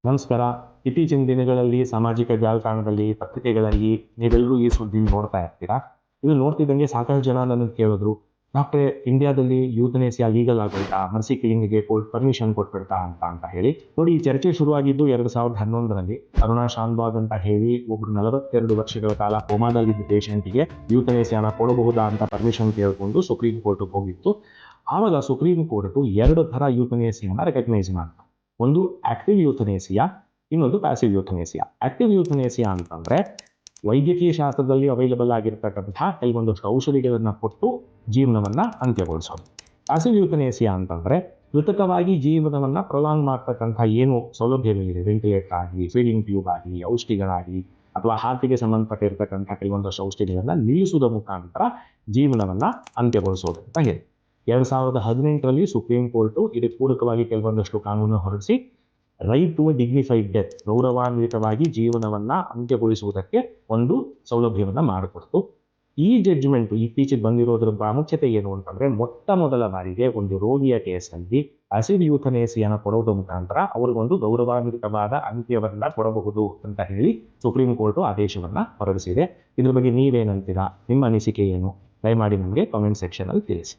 ನಮಸ್ಕಾರ. ಇತ್ತೀಚಿನ ದಿನಗಳಲ್ಲಿ ಸಾಮಾಜಿಕ ಜಾಲತಾಣದಲ್ಲಿ, ಪತ್ರಿಕೆಗಳಲ್ಲಿ ನೀವೆಲ್ಲರೂ ಈ ಸುದ್ದಿ ನೋಡ್ತಾ ಇರ್ತೀರಾ. ಇದು ನೋಡ್ತಿದ್ದಂಗೆ ಸಾಕಷ್ಟು ಜನ ನನಗೆ ಕೇಳಿದ್ರು, ಡಾಕ್ಟ್ರೇ, ಇಂಡಿಯಾದಲ್ಲಿ ಯೂಥನೇಸಿಯಾ ಲೀಗಲ್ ಆಗೋಯ್ತಾ, ಮರ್ಸಿ ಕಿಲಿಂಗ್ಗೆ ಕೋರ್ಟ್ ಪರ್ಮಿಷನ್ ಕೊಟ್ಬಿಡ್ತಾ ಅಂತ ಹೇಳಿ. ನೋಡಿ, ಈ ಚರ್ಚೆ ಶುರುವಾಗಿದ್ದು 2011ರಲ್ಲಿ. ಅರುಣಾ ಶಾನ್ಭಾಗ್ ಅಂತ ಹೇಳಿ ಒಬ್ರು 42 ವರ್ಷಗಳ ಕಾಲ ಕೋಮಾದಲ್ಲಿದ್ದ ಪೇಷಂಟಿಗೆ ಯೂಥನೇಸಿಯಾನ ಕೊಡಬಹುದಾ ಅಂತ ಪರ್ಮಿಷನ್ ಕೇಳಿಕೊಂಡು ಸುಪ್ರೀಂ ಕೋರ್ಟ್ಗೆ ಹೋಗಿತ್ತು. ಆವಾಗ ಸುಪ್ರೀಂ ಕೋರ್ಟು 2 ಥರ ಯೂಥನೇಸಿಯಾನ ರೆಕಗ್ನೈಸ್ ಮಾಡ್ತು. ಒಂದು ಆಕ್ಟಿವ್ ಯೂಥನೇಸಿಯಾ, ಇನ್ನೊಂದು ಪ್ಯಾಸಿವ್ ಯೂಥನೇಸಿಯಾ. ಆಕ್ಟಿವ್ ಯೂಥನೇಸಿಯಾ ಅಂತಂದ್ರೆ ವೈದ್ಯಕೀಯ ಶಾಸ್ತ್ರದಲ್ಲಿ ಅವೈಲಬಲ್ ಆಗಿರ್ತಕ್ಕಂತಹ ಕೆಲವೊಂದಷ್ಟು ಔಷಧಿಗಳನ್ನ ಕೊಟ್ಟು ಜೀವನವನ್ನ ಅಂತ್ಯಗೊಳಿಸೋದು. ಪ್ಯಾಸಿವ್ ಯೂಥನೇಸಿಯಾ ಅಂತಂದ್ರೆ ಕೃತಕವಾಗಿ ಜೀವನವನ್ನ ಪ್ರೊಲಾಂಗ್ ಮಾಡ್ತಕ್ಕಂಥ ಏನು ಸೌಲಭ್ಯಗಳಿದೆ, ವೆಂಟಿಲೇಟರ್ ಆಗಲಿ, ಫೀಡಿಂಗ್ ಟ್ಯೂಬ್ ಆಗಲಿ, ಔಷಧಿಗಳಾಗಲಿ, ಅಥವಾ ಹಾರ್ಟಿಗೆ ಸಂಬಂಧಪಟ್ಟಿರ್ತಕ್ಕಂಥ ಕೆಲವೊಂದಷ್ಟು ಔಷಧಿಗಳನ್ನ ನಿಲ್ಲಿಸುವುದರ ಮುಖಾಂತರ ಜೀವನವನ್ನ ಅಂತ್ಯಗೊಳಿಸೋದು ಅಂತ ಹೇಳಿ. 2018ರಲ್ಲಿ ಸುಪ್ರೀಂ ಕೋರ್ಟು ಇದಕ್ಕೆ ಪೂರಕವಾಗಿ ಕೆಲವೊಂದಷ್ಟು ಕಾನೂನು ಹೊರಡಿಸಿ ರೈಟ್ ಟು ಡಿಗ್ನಿಫೈಡ್ ಡೆತ್, ಗೌರವಾನ್ವಿತವಾಗಿ ಜೀವನವನ್ನ ಅಂತ್ಯಗೊಳಿಸುವುದಕ್ಕೆ ಒಂದು ಸೌಲಭ್ಯವನ್ನ ಮಾಡಿಕೊಡ್ತು. ಈ ಜಡ್ಜ್ಮೆಂಟ್ ಇತ್ತೀಚೆಗೆ ಬಂದಿರೋದ್ರ ಪ್ರಾಮುಖ್ಯತೆ ಏನು ಅಂತಂದ್ರೆ, ಮೊಟ್ಟ ಮೊದಲ ಬಾರಿಗೆ ಒಂದು ರೋಗಿಯ ಕೇಸಲ್ಲಿ ಪ್ಯಾಸಿವ್ ಯೂಥನೇಸಿಯಾನ ಕೊಡೋದ್ರ ಮುಖಾಂತರ ಅವ್ರಿಗೊಂದು ಗೌರವಾನ್ವಿತವಾದ ಅಂತ್ಯವನ್ನ ಕೊಡಬಹುದು ಅಂತ ಹೇಳಿ ಸುಪ್ರೀಂ ಕೋರ್ಟು ಆದೇಶವನ್ನ ಹೊರಡಿಸಿದೆ. ಇದ್ರ ಬಗ್ಗೆ ನೀವೇನಂತೀರಾ? ನಿಮ್ಮ ಅನಿಸಿಕೆ ಏನು? ದಯಮಾಡಿ ನಮಗೆ ಕಾಮೆಂಟ್ ಸೆಕ್ಷನ್ ಅಲ್ಲಿ ತಿಳಿಸಿ.